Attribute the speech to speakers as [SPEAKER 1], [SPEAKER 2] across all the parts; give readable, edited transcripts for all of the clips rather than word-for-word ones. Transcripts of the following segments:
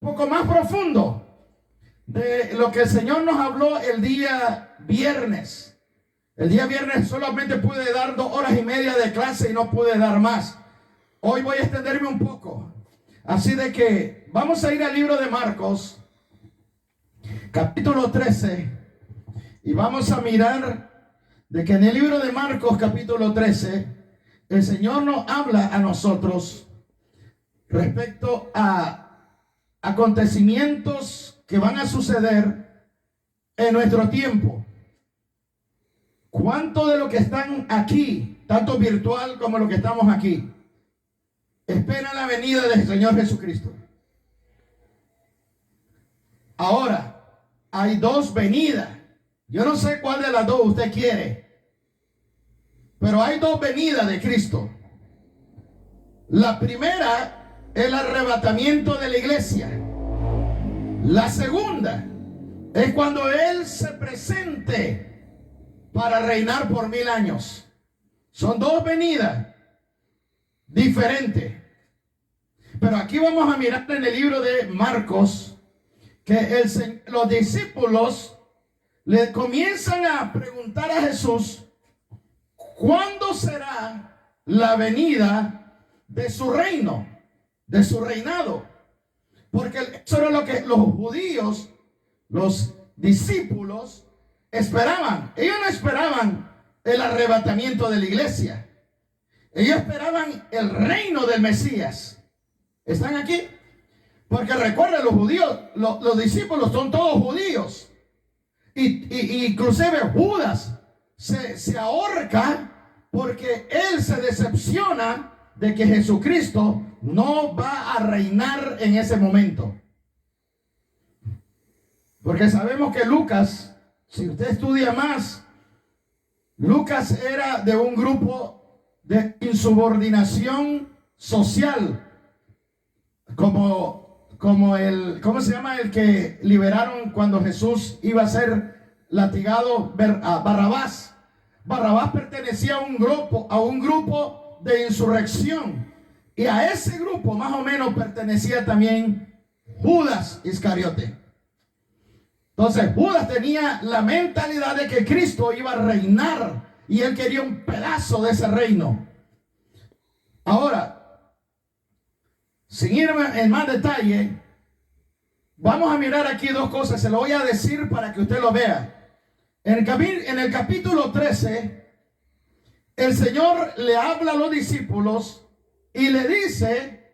[SPEAKER 1] un poco más profundo de lo que el Señor nos habló el día viernes. El día viernes solamente pude dar 2 horas y media de clase y no pude dar más. Hoy voy a extenderme un poco. Así de que vamos a ir al libro de Marcos, capítulo 13, y vamos a mirar de que en el libro de Marcos, capítulo 13, el Señor nos habla a nosotros respecto a acontecimientos que van a suceder en nuestro tiempo. ¿Cuánto de lo que están aquí, tanto virtual como lo que estamos aquí, esperan la venida del Señor Jesucristo? Ahora, hay dos venidas. Yo no sé cuál de las dos usted quiere, pero hay dos venidas de Cristo. La primera es el arrebatamiento de la iglesia. La segunda es cuando Él se presente para reinar por 1000 años. Son dos venidas diferentes. Pero aquí vamos a mirar en el libro de Marcos que los discípulos le comienzan a preguntar a Jesús: ¿cuándo será la venida de su reino, de su reinado? Porque eso era lo que los judíos, los discípulos, esperaban. Ellos no esperaban el arrebatamiento de la iglesia. Ellos esperaban el reino del Mesías. ¿Están aquí? Porque recuerden, los judíos, los discípulos son todos judíos. Y inclusive Judas se ahorca porque él se decepciona de que Jesucristo no va a reinar en ese momento. Porque sabemos que Lucas, si usted estudia más, Lucas era de un grupo de insubordinación social, como el, ¿cómo se llama? El que liberaron cuando Jesús iba a ser latigado, a Barrabás. Barrabás pertenecía a un grupo de insurrección, y a ese grupo más o menos pertenecía también Judas Iscariote. Entonces Judas tenía la mentalidad de que Cristo iba a reinar y él quería un pedazo de ese reino. Ahora, sin irme en más detalle, vamos a mirar aquí dos cosas. Se lo voy a decir para que usted lo vea. En el capítulo 13, el Señor le habla a los discípulos y le dice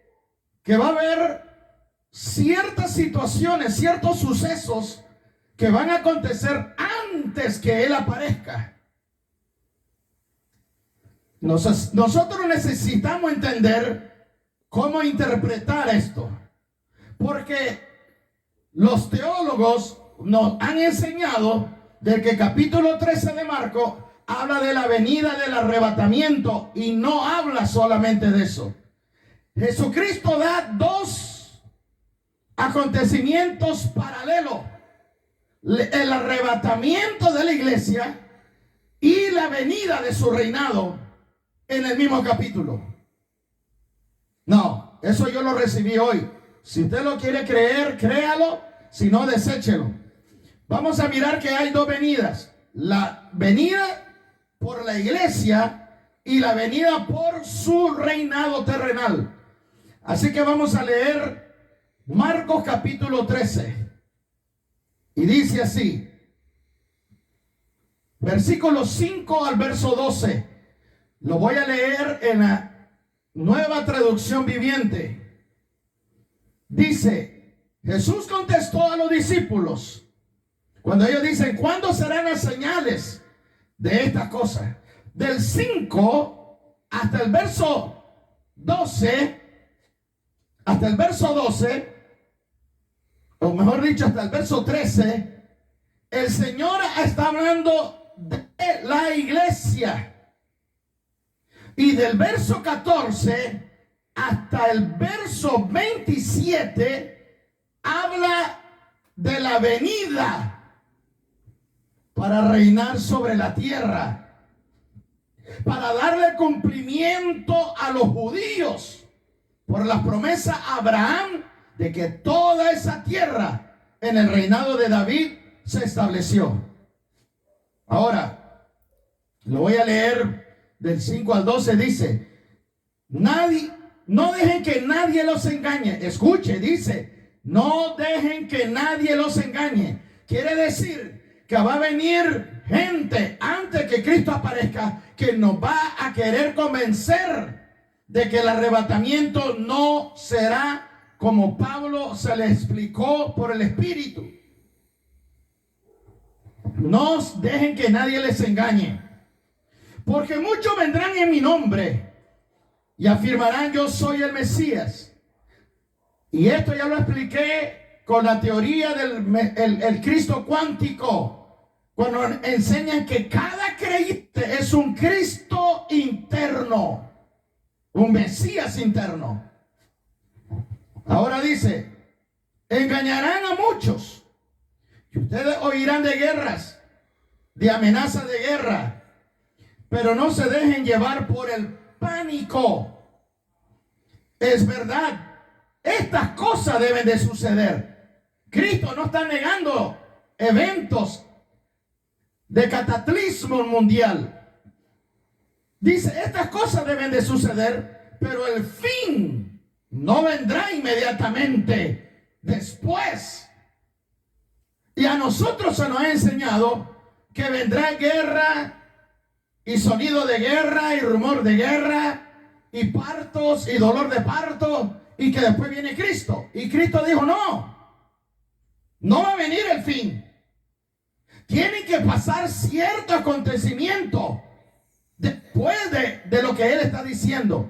[SPEAKER 1] que va a haber ciertas situaciones, ciertos sucesos que van a acontecer antes que Él aparezca. Nosotros necesitamos entender cómo interpretar esto, porque los teólogos nos han enseñado de que el capítulo 13 de Marcos habla de la venida del arrebatamiento y no habla solamente de eso. Jesucristo da dos acontecimientos paralelos: el arrebatamiento de la iglesia y la venida de su reinado en el mismo capítulo. No, eso yo lo recibí hoy. Si usted lo quiere creer, créalo; si no, deséchelo. Vamos a mirar que hay dos venidas: la venida por la iglesia y la venida por su reinado terrenal. Así que vamos a leer Marcos capítulo 13. Y dice así, versículo 5 al verso 12. Lo voy a leer en la Nueva Traducción Viviente. Dice: Jesús contestó a los discípulos cuando ellos dicen: ¿cuándo serán las señales de estas cosas? Del 5 hasta el verso 12, o mejor dicho, hasta el verso 13, el Señor está hablando de la iglesia. Y del verso 14 hasta el verso 27 habla de la venida para reinar sobre la tierra, para darle cumplimiento a los judíos por las promesas a Abraham de que toda esa tierra en el reinado de David se estableció. Ahora, lo voy a leer del 5 al 12, dice, no dejen que nadie los engañe. Escuche, dice, no dejen que nadie los engañe. Quiere decir que va a venir gente antes que Cristo aparezca que nos va a querer convencer de que el arrebatamiento no será como Pablo se le explicó por el Espíritu. No dejen que nadie les engañe, porque muchos vendrán en mi nombre y afirmarán: yo soy el Mesías. Y esto ya lo expliqué con la teoría del el Cristo cuántico, cuando enseñan que cada creyente es un Cristo interno, un Mesías interno. Ahora dice, engañarán a muchos. Y ustedes oirán de guerras, de amenazas de guerra, pero no se dejen llevar por el pánico. Es verdad, estas cosas deben de suceder. Cristo no está negando eventos de cataclismo mundial. Dice, estas cosas deben de suceder, pero el fin no vendrá inmediatamente después. Y a nosotros se nos ha enseñado que vendrá guerra y sonido de guerra y rumor de guerra y partos y dolor de parto, y que después viene Cristo. Y Cristo dijo, no va a venir el fin. Tiene que pasar cierto acontecimiento después de lo que Él está diciendo.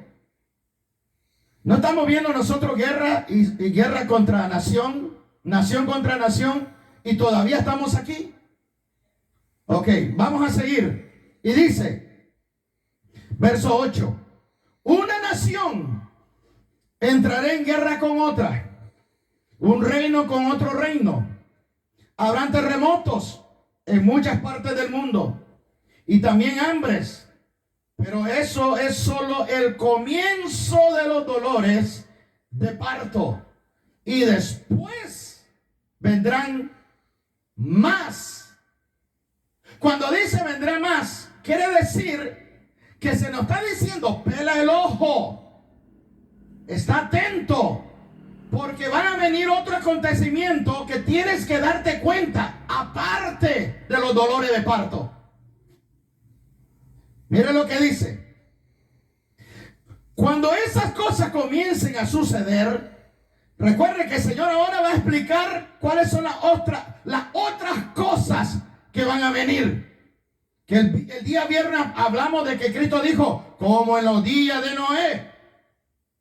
[SPEAKER 1] No estamos viendo nosotros guerra y guerra contra nación, nación contra nación, y todavía estamos aquí. Ok, vamos a seguir. Y dice, verso 8, una nación entrará en guerra con otra, un reino con otro reino. Habrán terremotos en muchas partes del mundo y también hambres. Pero eso es solo el comienzo de los dolores de parto. Y después vendrán más. Cuando dice vendrá más, quiere decir que se nos está diciendo, pela el ojo, está atento, porque van a venir otro acontecimiento que tienes que darte cuenta, aparte de los dolores de parto. Mire lo que dice. Cuando esas cosas comiencen a suceder, recuerde que el Señor ahora va a explicar cuáles son las otras cosas que van a venir. Que el día viernes hablamos de que Cristo dijo, como en los días de Noé.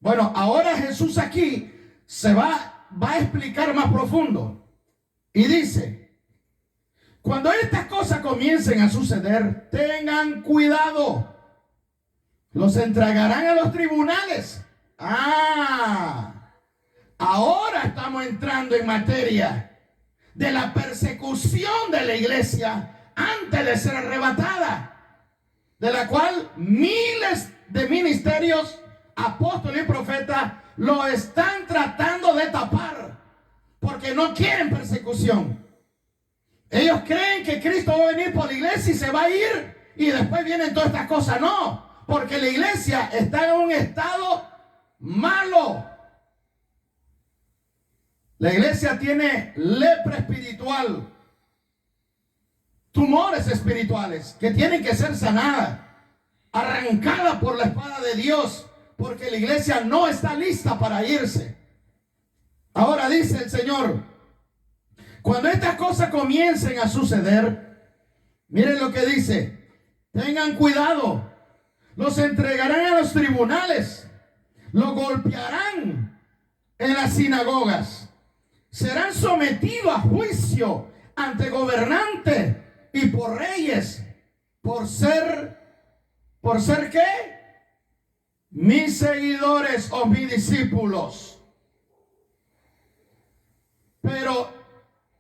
[SPEAKER 1] Bueno, ahora Jesús aquí se va a explicar más profundo. Y dice, cuando estas cosas comiencen a suceder, tengan cuidado. Los entregarán a los tribunales. Ahora estamos entrando en materia de la persecución de la iglesia antes de ser arrebatada, de la cual miles de ministerios, apóstoles y profetas lo están tratando de tapar, porque no quieren persecución. Ellos creen que Cristo va a venir por la iglesia y se va a ir, y después vienen todas estas cosas. No, porque la iglesia está en un estado malo. La iglesia tiene lepra espiritual, tumores espirituales que tienen que ser sanadas, arrancadas por la espada de Dios, porque la iglesia no está lista para irse. Ahora dice el Señor, cuando estas cosas comiencen a suceder, miren lo que dice, tengan cuidado, los entregarán a los tribunales, los golpearán en las sinagogas, serán sometidos a juicio ante gobernantes y por reyes, por ser ¿qué? Mis seguidores o mis discípulos. Pero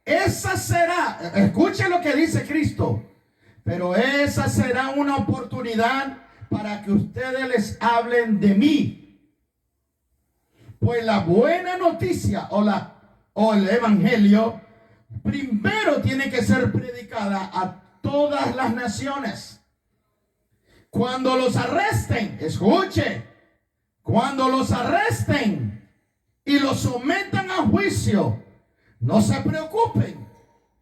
[SPEAKER 1] esa será, escuche lo que dice Cristo, pero esa será una oportunidad para que ustedes les hablen de mí. Pues la buena noticia o el evangelio primero tiene que ser predicada a todas las naciones. Cuando los arresten, escuche, cuando los arresten y los sometan a juicio, no se preocupen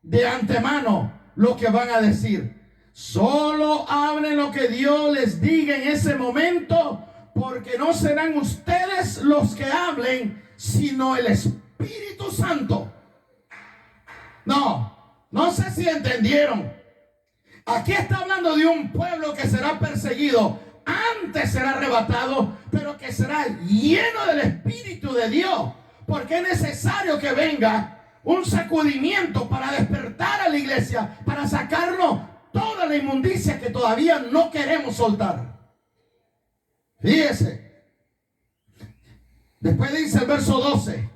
[SPEAKER 1] de antemano lo que van a decir. Solo hablen lo que Dios les diga en ese momento, porque no serán ustedes los que hablen, sino el Espíritu Santo. No sé si entendieron. Aquí está hablando de un pueblo que será perseguido, antes será arrebatado, pero que será lleno del Espíritu de Dios, porque es necesario que venga un sacudimiento para despertar a la iglesia, para sacarnos toda la inmundicia que todavía no queremos soltar. Fíjese, después dice el verso 12: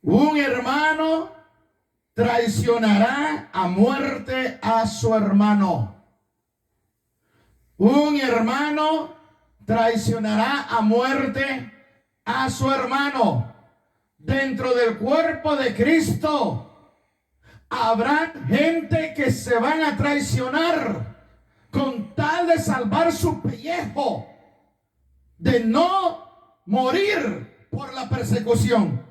[SPEAKER 1] un hermano traicionará a muerte a su hermano. Un hermano traicionará a muerte a su hermano. Dentro del cuerpo de Cristo habrá gente que se van a traicionar con tal de salvar su pellejo, de no morir por la persecución.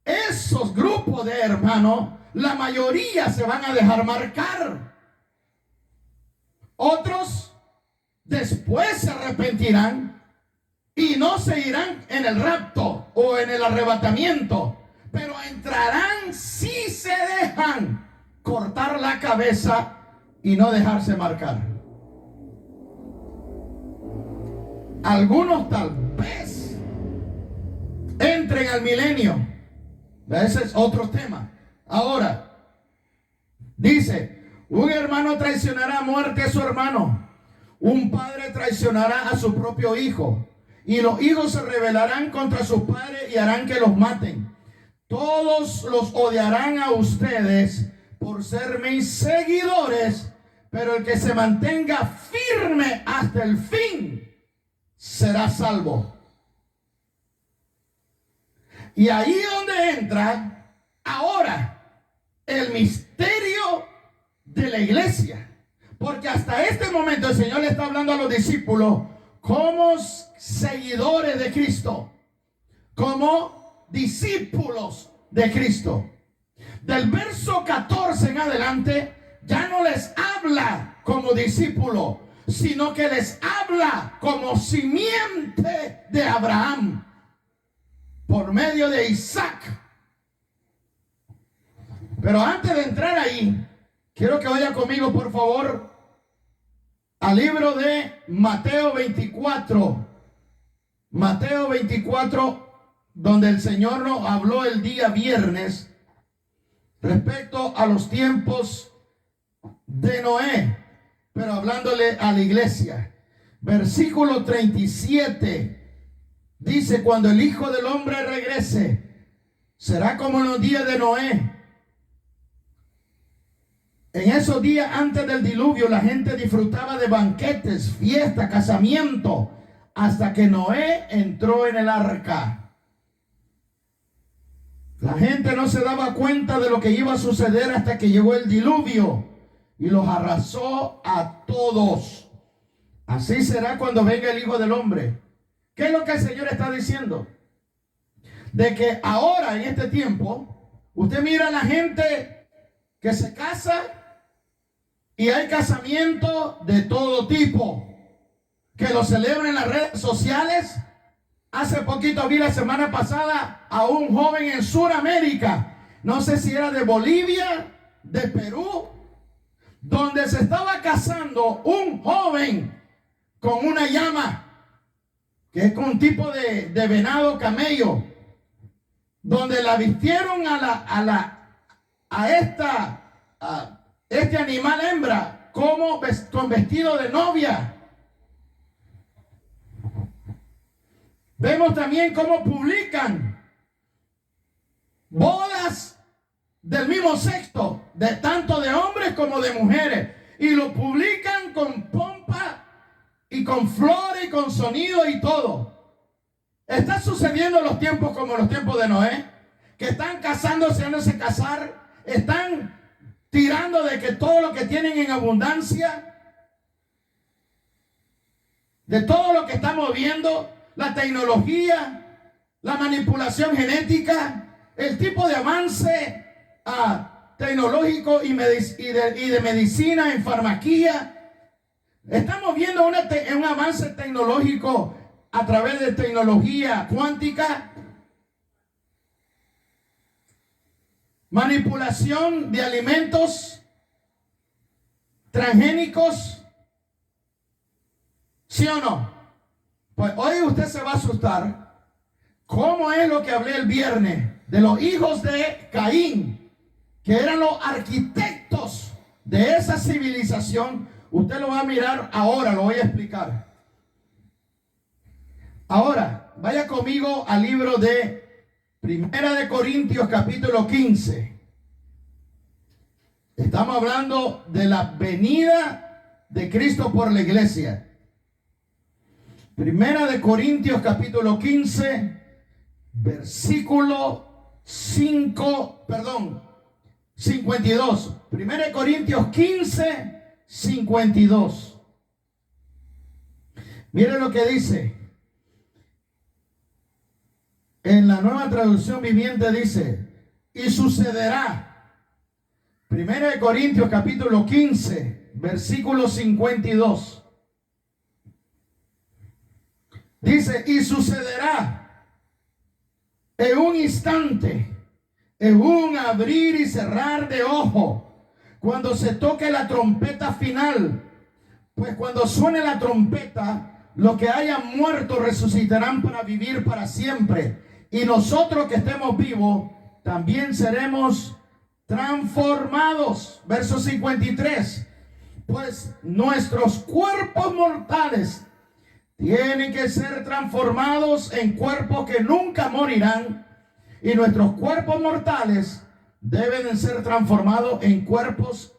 [SPEAKER 1] Esos grupos de hermanos, la mayoría se van a dejar marcar. Otros después se arrepentirán y no se irán en el rapto o en el arrebatamiento, pero entrarán si se dejan cortar la cabeza y no dejarse marcar. Algunos tal vez entren al milenio. Ese es otro tema. Ahora, dice, un hermano traicionará a muerte a su hermano. Un padre traicionará a su propio hijo. Y los hijos se rebelarán contra sus padres y harán que los maten. Todos los odiarán a ustedes por ser mis seguidores, pero el que se mantenga firme hasta el fin será salvo. Y ahí donde entra ahora el misterio de la iglesia. Porque hasta este momento el Señor le está hablando a los discípulos como seguidores de Cristo, como discípulos de Cristo. Del verso 14 en adelante ya no les habla como discípulos, sino que les habla como simiente de Abraham por medio de Isaac. Pero antes de entrar ahí, quiero que vaya conmigo, por favor, al libro de Mateo 24. Mateo 24, donde el Señor nos habló el día viernes respecto a los tiempos de Noé, pero hablándole a la iglesia. Versículo 37 dice: cuando el Hijo del Hombre regrese, será como en los días de Noé. En esos días antes del diluvio, la gente disfrutaba de banquetes, fiestas, casamiento, hasta que Noé entró en el arca. La gente no se daba cuenta de lo que iba a suceder hasta que llegó el diluvio y los arrasó a todos. Así será cuando venga el Hijo del Hombre. ¿Qué es lo que el Señor está diciendo? De que ahora, en este tiempo, usted mira a la gente que se casa y hay casamientos de todo tipo, que lo celebran en las redes sociales. Hace poquito vi la semana pasada a un joven en Sudamérica, no sé si era de Bolivia, de Perú, donde se estaba casando un joven con una llama, que es con un tipo de venado camello, donde la vistieron a este animal hembra como con vestido de novia. Vemos también cómo publican bodas del mismo sexo, tanto de hombres como de mujeres, y lo publican con pompa y con flores y con sonido y todo. Está sucediendo los tiempos como los tiempos de Noé, que están casándose, yéndose a casar, están tirando de que todo lo que tienen en abundancia, de todo lo que estamos viendo, la tecnología, la manipulación genética, el tipo de avance tecnológico y de medicina en farmacia. Estamos viendo un avance tecnológico a través de tecnología cuántica, manipulación de alimentos transgénicos. ¿Sí o no? Pues hoy usted se va a asustar. ¿Cómo es lo que hablé el viernes de los hijos de Caín, que eran los arquitectos de esa civilización? Usted lo va a mirar ahora, lo voy a explicar. Ahora, vaya conmigo al libro de Primera de Corintios, capítulo 15. Estamos hablando de la venida de Cristo por la iglesia. Primera de Corintios, capítulo 15, versículo 52. Primera de Corintios 15, 52. Mire lo que dice. En la Nueva Traducción Viviente dice: y sucederá. Primera de Corintios capítulo 15, versículo 52. Dice: y sucederá en un instante, en un abrir y cerrar de ojo, cuando se toque la trompeta final. Pues cuando suene la trompeta, los que hayan muerto resucitarán para vivir para siempre. Y nosotros que estemos vivos, también seremos transformados. Verso 53. Pues nuestros cuerpos mortales tienen que ser transformados en cuerpos que nunca morirán. Y nuestros cuerpos mortales deben ser transformados en cuerpos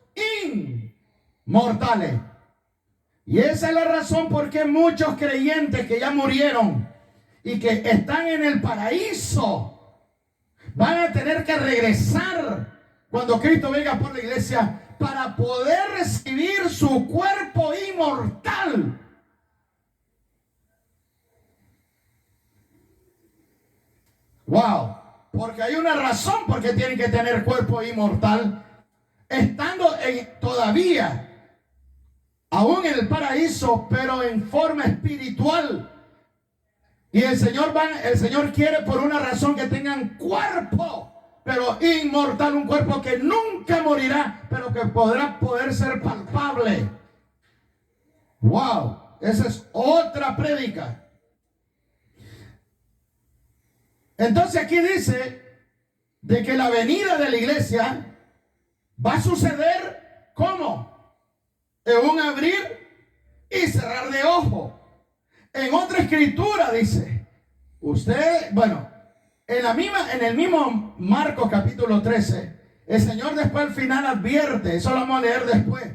[SPEAKER 1] inmortales. Y esa es la razón por qué muchos creyentes que ya murieron y que están en el paraíso van a tener que regresar cuando Cristo venga por la iglesia para poder recibir su cuerpo inmortal. Wow, porque hay una razón por qué tienen que tener cuerpo inmortal, estando todavía aún en el paraíso, pero en forma espiritual. Y el Señor quiere por una razón que tengan cuerpo, pero inmortal, un cuerpo que nunca morirá, pero que poder ser palpable. Wow, esa es otra prédica. Entonces aquí dice de que la venida de la iglesia va a suceder ¿cómo? En un abrir y cerrar de ojo. En otra escritura dice, en el mismo Marcos capítulo 13, el Señor después al final advierte, eso lo vamos a leer después,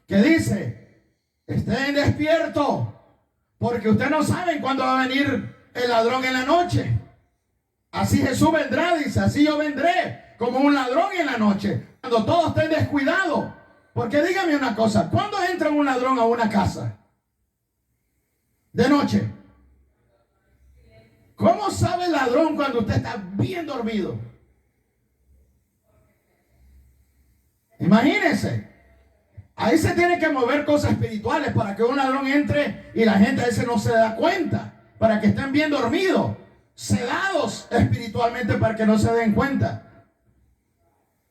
[SPEAKER 1] que dice, estén despiertos, porque ustedes no saben cuándo va a venir el ladrón en la noche. Así Jesús vendrá, dice, así yo vendré como un ladrón en la noche, cuando todos estén descuidados. Porque dígame una cosa, ¿cuándo entra un ladrón a una casa? De noche. ¿Cómo sabe el ladrón cuando usted está bien dormido? Imagínense. Ahí se tienen que mover cosas espirituales para que un ladrón entre y la gente a veces no se da cuenta. Para que estén bien dormidos, sedados espiritualmente para que no se den cuenta.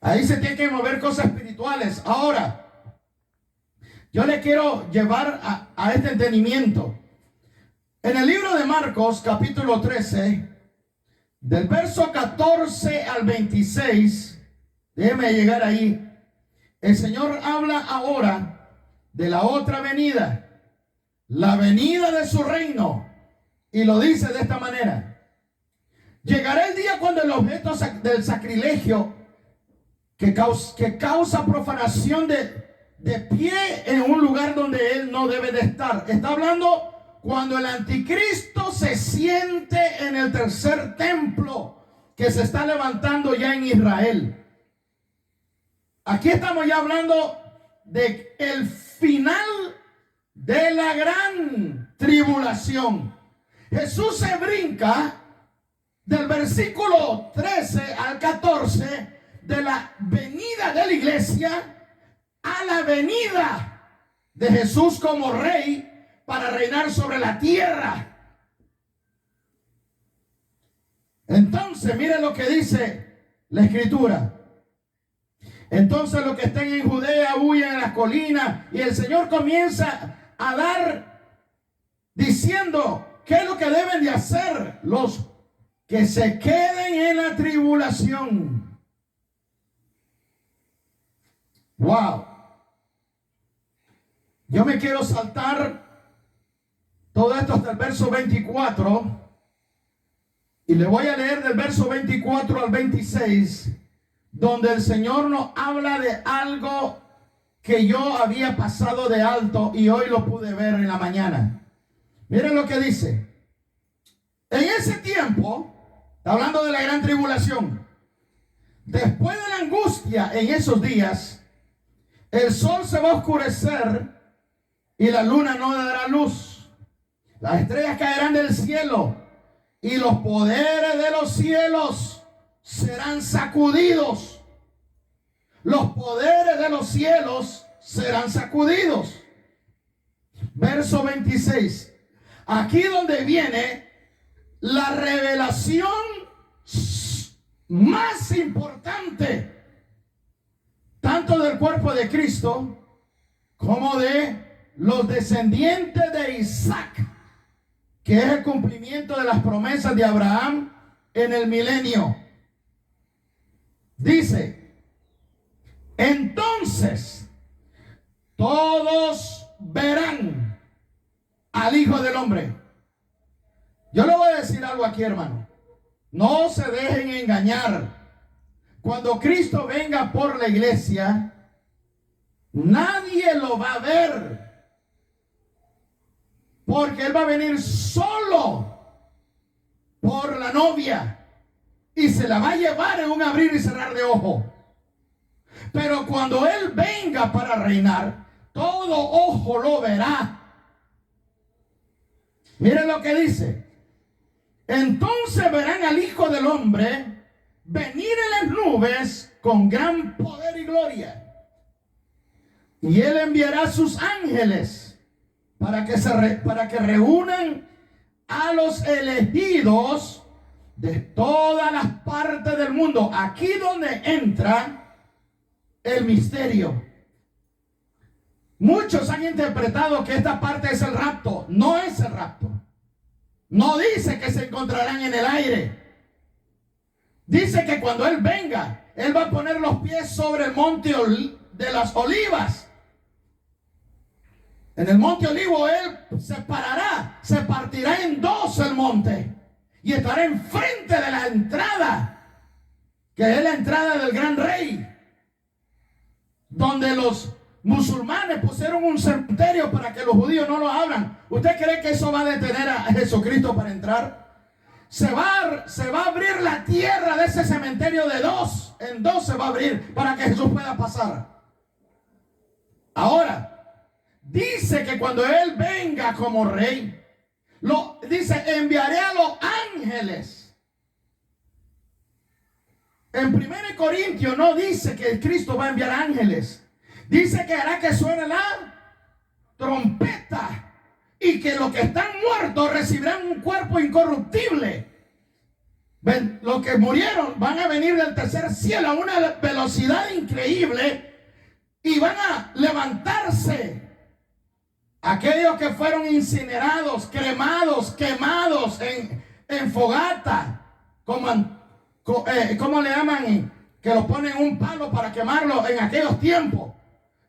[SPEAKER 1] Ahí se tienen que mover cosas espirituales. Ahora, yo le quiero llevar a este entendimiento. En el libro de Marcos, capítulo 13, del verso 14 al 26, déjeme llegar ahí. El Señor habla ahora de la otra venida, la venida de su reino, y lo dice de esta manera: llegará el día cuando el objeto del sacrilegio que causa profanación de pie en un lugar donde él no debe de estar. Está hablando cuando el anticristo se siente en el tercer templo que se está levantando ya en Israel. Aquí estamos ya hablando de el final de la gran tribulación. Jesús se brinca del versículo 13 al 14 de la venida de la iglesia a la venida de Jesús como rey para reinar sobre la tierra. Entonces, mire lo que dice la escritura. Entonces los que estén en Judea huyan a las colinas, y el Señor comienza a dar, diciendo qué es lo que deben de hacer los que se queden en la tribulación. Wow. Yo me quiero saltar todo esto hasta el verso 24 y le voy a leer del verso 24 al 26, donde el Señor nos habla de algo que yo había pasado de alto y hoy lo pude ver en la mañana. Miren lo que dice. En ese tiempo, está hablando de la gran tribulación, después de la angustia en esos días, el sol se va a oscurecer y la luna no dará luz. Las estrellas caerán del cielo y los poderes de los cielos serán sacudidos. Los poderes de los cielos serán sacudidos. Verso 26. Aquí donde viene la revelación más importante, tanto del cuerpo de Cristo como de los descendientes de Isaac, que es el cumplimiento de las promesas de Abraham en el milenio. Dice: entonces todos verán al Hijo del Hombre. Yo le voy a decir algo aquí, hermano. No se dejen engañar. Cuando Cristo venga por la iglesia, nadie lo va a ver, porque Él va a venir solo por la novia y se la va a llevar en un abrir y cerrar de ojo. Pero cuando Él venga para reinar, todo ojo lo verá. Miren lo que dice: entonces verán al Hijo del Hombre venir en las nubes con gran poder y gloria, y Él enviará a sus ángeles para que reúnan a los elegidos de todas las partes del mundo. Aquí donde entra el misterio. Muchos han interpretado que esta parte es el rapto. No es el rapto. No dice que se encontrarán en el aire. Dice que cuando Él venga, Él va a poner los pies sobre el monte de las olivas. En el monte Olivo Él se partirá en dos el monte y estará enfrente de la entrada, que es la entrada del gran rey, donde los musulmanes pusieron un cementerio para que los judíos no lo abran. ¿Usted cree que eso va a detener a Jesucristo para entrar? Se va a abrir la tierra de ese cementerio de dos en dos, se va a abrir para que Jesús pueda pasar. Ahora, dice que cuando Él venga como rey, dice: enviaré a los ángeles. En 1 Corintios no dice que Cristo va a enviar ángeles. Dice que hará que suene la trompeta y que los que están muertos recibirán un cuerpo incorruptible. Los que murieron van a venir del tercer cielo a una velocidad increíble y van a levantarse. Aquellos que fueron incinerados, cremados, quemados en fogata, ¿cómo le llaman? Que lo ponen un palo para quemarlo en aquellos tiempos.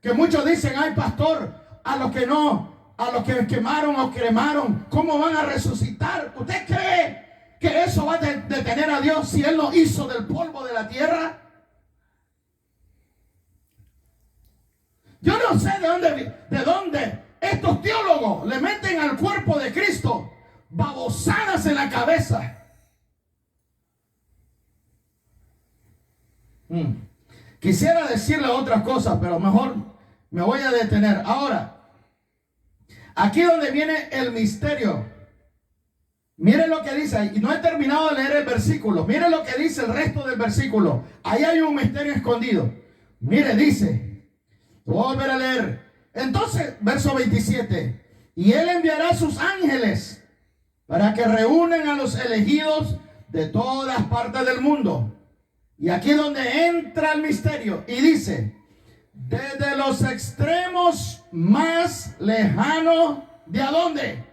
[SPEAKER 1] Que muchos dicen: ay, pastor, a los que quemaron o cremaron, ¿cómo van a resucitar? ¿Usted cree que eso va a detener a Dios si Él lo hizo del polvo de la tierra? Yo no sé de dónde estos teólogos le meten al cuerpo de Cristo babosadas en la cabeza. Quisiera decirle otras cosas, pero mejor me voy a detener. Ahora, aquí donde viene el misterio. Miren lo que dice, y no he terminado de leer el versículo. Miren lo que dice el resto del versículo. Ahí hay un misterio escondido. Mire, dice, voy a volver a leer. Entonces, verso 27. Y él enviará a sus ángeles para que reúnan a los elegidos de todas partes del mundo. Y aquí es donde entra el misterio. Y dice, desde los extremos más lejanos, ¿de a dónde?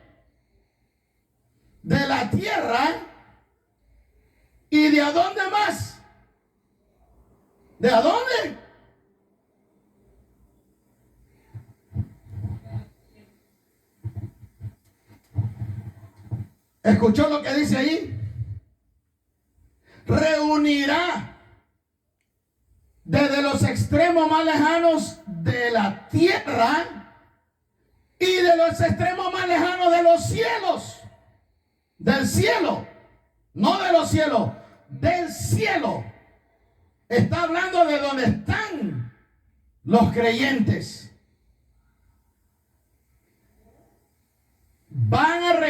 [SPEAKER 1] De la tierra. ¿Y de a dónde más? ¿De a dónde? ¿Escuchó lo que dice ahí? Reunirá desde los extremos más lejanos de la tierra y de los extremos más lejanos de los cielos. Del cielo, no de los cielos, del cielo. Está hablando de donde están los creyentes.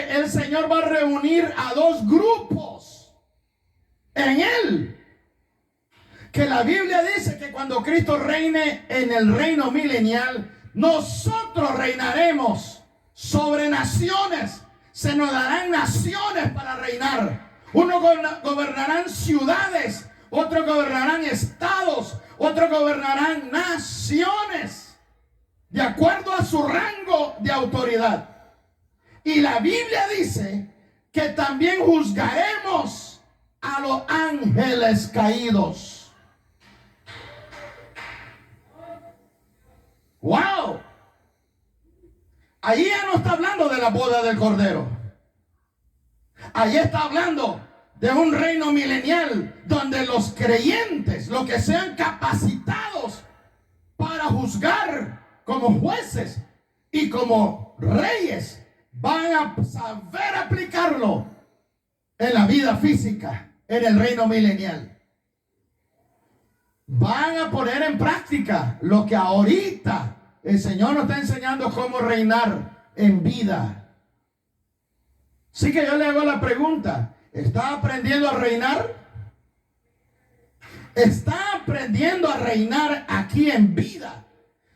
[SPEAKER 1] El Señor va a reunir a dos grupos en Él. Que la Biblia dice que cuando Cristo reine en el reino milenial, nosotros reinaremos sobre naciones. Se nos darán naciones para reinar. Unos gobernarán ciudades, otros gobernarán estados, otros gobernarán naciones, de acuerdo a su rango de autoridad. Y la Biblia dice que también juzgaremos a los ángeles caídos. ¡Wow! Allí ya no está hablando de la boda del Cordero. Allí está hablando de un reino milenial donde los creyentes, los que sean capacitados para juzgar como jueces y como reyes, van a saber aplicarlo en la vida física, en el reino milenial. Van a poner en práctica lo que ahorita el Señor nos está enseñando, cómo reinar en vida. Así que yo le hago la pregunta, ¿está aprendiendo a reinar? ¿Está aprendiendo a reinar aquí en vida?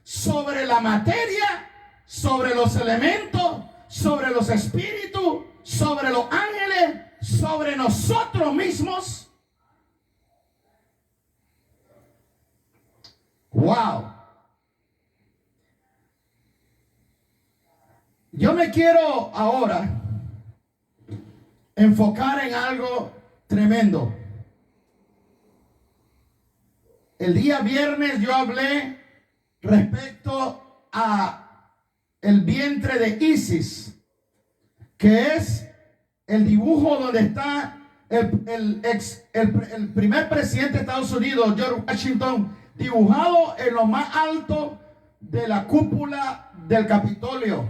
[SPEAKER 1] Sobre la materia, sobre los elementos, sobre los espíritus, sobre los ángeles, sobre nosotros mismos. ¡Wow! Yo me quiero ahora enfocar en algo tremendo. El día viernes yo hablé respecto a el vientre de Isis, que es el dibujo donde está el primer presidente de Estados Unidos, George Washington, dibujado en lo más alto de la cúpula del Capitolio,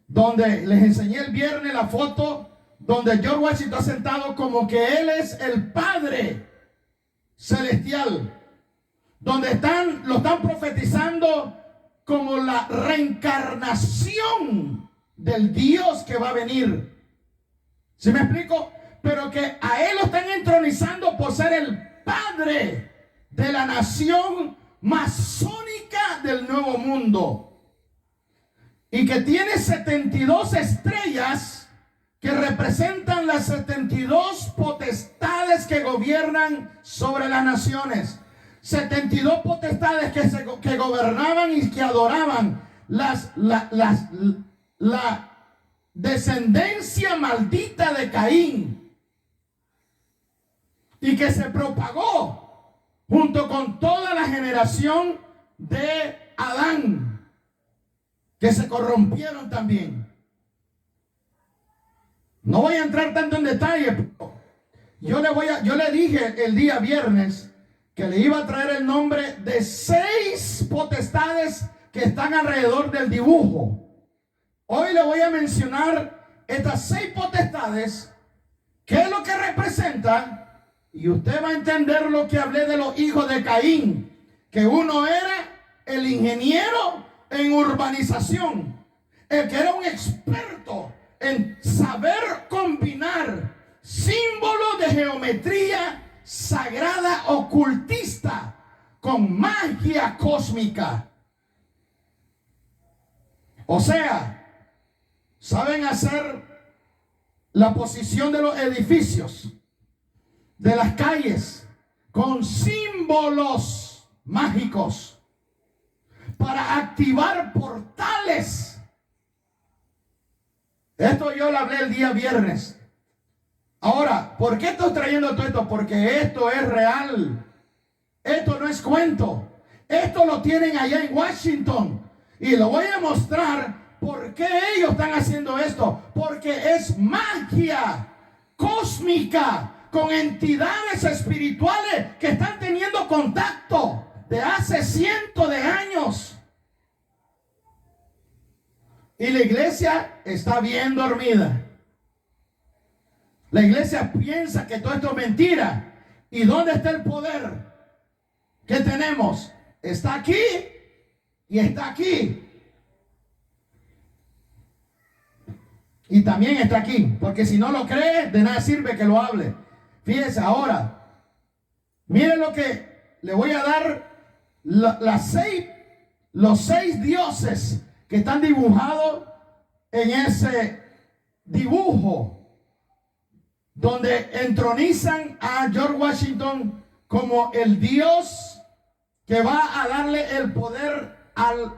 [SPEAKER 1] donde les enseñé el viernes la foto donde George Washington está sentado como que él es el Padre Celestial, donde lo están profetizando como la reencarnación del Dios que va a venir. ¿Sí me explico? Pero que a él lo están entronizando por ser el Padre de la nación masónica del Nuevo Mundo. Y que tiene 72 estrellas que representan las 72 potestades que gobiernan sobre las naciones. 72 potestades que gobernaban y que adoraban la descendencia maldita de Caín, y que se propagó junto con toda la generación de Adán, que se corrompieron también. No voy a entrar tanto en detalle, pero yo le dije el día viernes que le iba a traer el nombre de 6 potestades que están alrededor del dibujo. Hoy le voy a mencionar estas 6 potestades, ¿qué es lo que representa? Y usted va a entender lo que hablé de los hijos de Caín, que uno era el ingeniero en urbanización, el que era un experto en saber combinar símbolos de geometría sagrada ocultista con magia cósmica. O sea, saben hacer la posición de los edificios, de las calles, con símbolos mágicos para activar portales. Esto yo lo hablé el día viernes. Ahora, ¿por qué estoy trayendo todo esto? Porque esto es real. Esto no es cuento. Esto lo tienen allá en Washington. Y lo voy a mostrar por qué ellos están haciendo esto. Porque es magia cósmica con entidades espirituales que están teniendo contacto de hace cientos de años. Y la iglesia está bien dormida. La iglesia piensa que todo esto es mentira. ¿Y dónde está el poder que tenemos? Está aquí y está aquí. Y también está aquí. Porque si no lo cree, de nada sirve que lo hable. Fíjense ahora. Miren lo que le voy a dar. Los 6 dioses que están dibujados en ese dibujo, donde entronizan a George Washington como el Dios que va a darle el poder al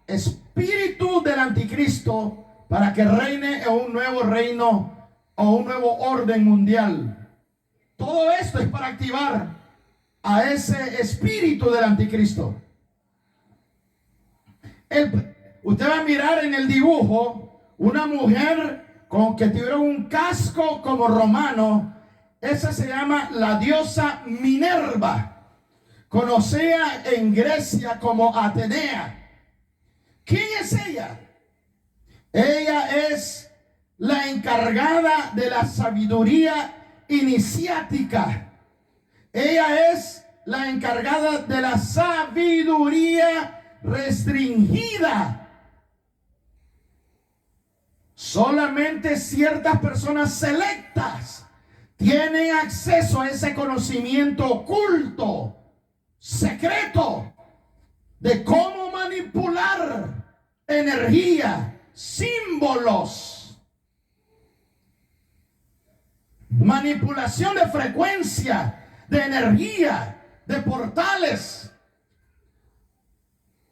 [SPEAKER 1] espíritu del anticristo para que reine en un nuevo reino o un nuevo orden mundial. Todo esto es para activar a ese espíritu del anticristo. Usted va a mirar en el dibujo una mujer con que tuvieron un casco como romano. Esa se llama la diosa Minerva, conocida en Grecia como Atenea. ¿Quién es ella? Ella es la encargada de la sabiduría iniciática. Ella es la encargada de la sabiduría restringida. Solamente ciertas personas selectas tienen acceso a ese conocimiento oculto, secreto, de cómo manipular energía, símbolos, manipulación de frecuencia, de energía, de portales.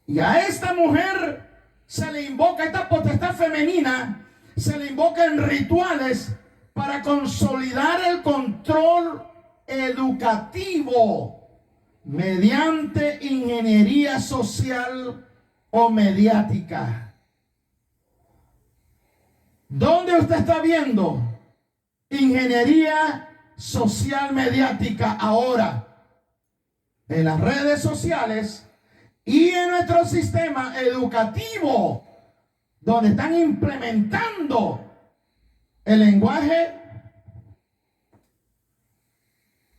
[SPEAKER 1] Y a esta mujer se le invoca, esta potestad femenina, se le invoca en rituales para consolidar el control educativo mediante ingeniería social o mediática. ¿Dónde usted está viendo ingeniería social mediática ahora? En las redes sociales y en nuestro sistema educativo, donde están implementando el lenguaje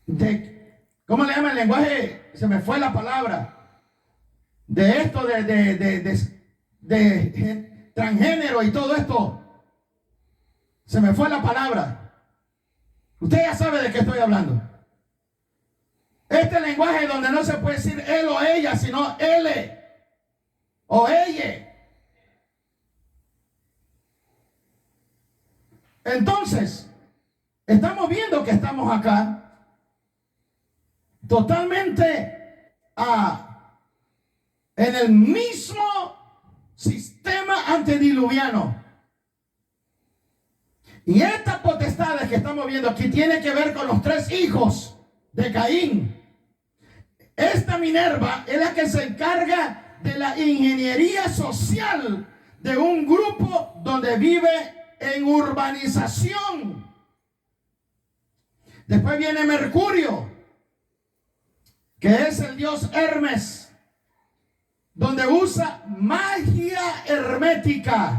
[SPEAKER 1] de, ¿cómo le llaman el lenguaje? Se me fue la palabra. De esto, de transgénero y todo esto. Se me fue la palabra. Usted ya sabe de qué estoy hablando. Este lenguaje donde no se puede decir él o ella, sino él o ella. Entonces, estamos viendo que estamos acá totalmente en el mismo sistema antediluviano. Y estas potestades que estamos viendo aquí tienen que ver con los 3 hijos de Caín. Esta Minerva es la que se encarga de la ingeniería social de un grupo donde vive en urbanización. Después viene Mercurio, que es el dios Hermes, donde usa magia hermética